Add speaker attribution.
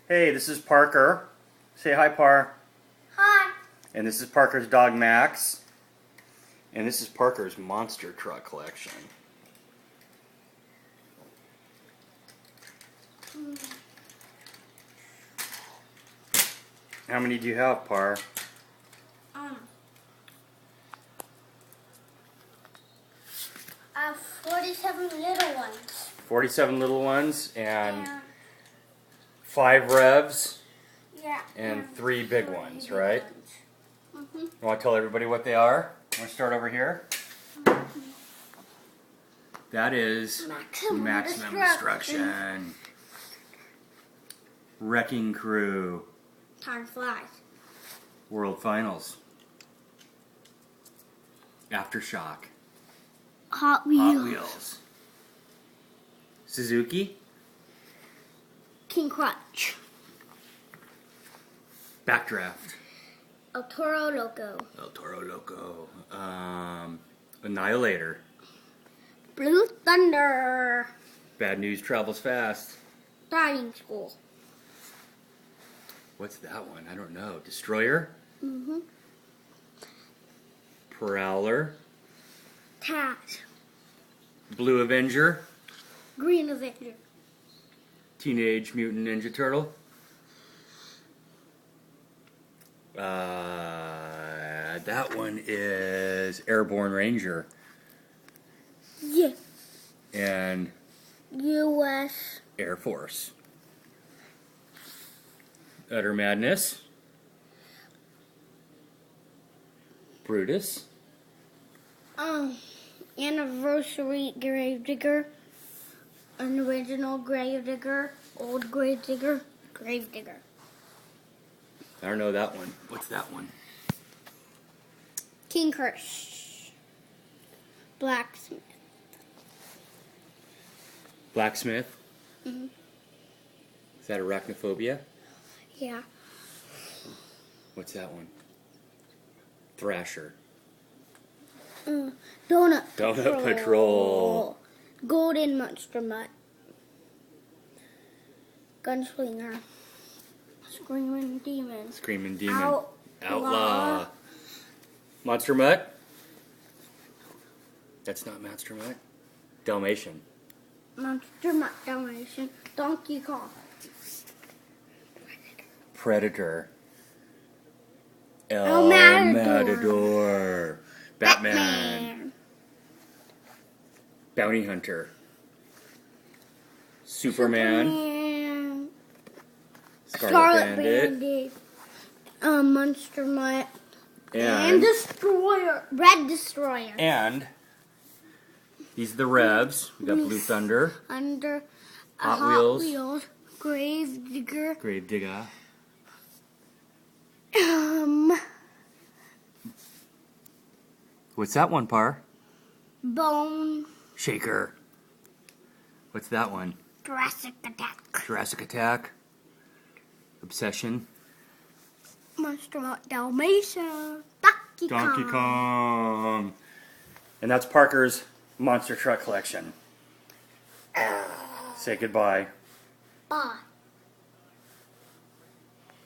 Speaker 1: Hey, this is Parker. Say hi, Par.
Speaker 2: Hi.
Speaker 1: And this is Parker's dog, Max. And this is Parker's monster truck collection. How many do you have, Par?
Speaker 2: I have 47 little ones.
Speaker 1: 47 little ones and 5 revs
Speaker 2: Yeah.
Speaker 1: and 3 big ones, right?
Speaker 2: Mm-hmm.
Speaker 1: You want to tell everybody what they are? Want to start over here? That is Maximum Destruction. Wrecking Crew.
Speaker 2: Time flies.
Speaker 1: World Finals. Aftershock.
Speaker 2: Hot Wheels.
Speaker 1: Hot Wheels. Suzuki.
Speaker 2: King Crutch.
Speaker 1: Backdraft.
Speaker 2: El Toro Loco.
Speaker 1: El Toro Loco. Annihilator.
Speaker 2: Blue Thunder.
Speaker 1: Bad News Travels Fast.
Speaker 2: Diving School.
Speaker 1: What's that one? I don't know. Destroyer.
Speaker 2: Mm-hmm.
Speaker 1: Prowler.
Speaker 2: Taz.
Speaker 1: Blue Avenger.
Speaker 2: Green Avenger.
Speaker 1: Teenage Mutant Ninja Turtle. That one is Airborne Ranger.
Speaker 2: Yeah.
Speaker 1: And
Speaker 2: U.S.
Speaker 1: Air Force. Utter Madness. Brutus.
Speaker 2: Anniversary Gravedigger. An original Gravedigger. Old Gravedigger. Gravedigger.
Speaker 1: I don't know that one. What's that one?
Speaker 2: King Curse. Blacksmith.
Speaker 1: Blacksmith.
Speaker 2: Mm-hmm.
Speaker 1: Is that Arachnophobia?
Speaker 2: Yeah.
Speaker 1: What's that one? Thrasher.
Speaker 2: Donut
Speaker 1: Patrol.
Speaker 2: Golden Monster Mutt. Gunslinger. Screaming Demon.
Speaker 1: Screaming Demon. Outlaw. Monster Mutt? That's not Monster Mutt. Dalmatian.
Speaker 2: Monster Mutt Dalmatian. Donkey Kong.
Speaker 1: Predator.
Speaker 2: El
Speaker 1: Matador. Batman. Bounty Hunter. Superman. Scarlet Bandit.
Speaker 2: Monster Mutt.
Speaker 1: And
Speaker 2: Destroyer. Red Destroyer.
Speaker 1: And these are the revs. We got Blue Thunder.
Speaker 2: Under
Speaker 1: Hot Wheels.
Speaker 2: Gravedigger.
Speaker 1: Gravedigger. What's that one, Par?
Speaker 2: Bone.
Speaker 1: Shaker. What's that one?
Speaker 2: Jurassic Attack.
Speaker 1: Jurassic Attack. Obsession.
Speaker 2: Monster Mutt Dalmatian.
Speaker 1: Donkey Kong. And that's Parker's monster truck collection. Say goodbye.
Speaker 2: Bye.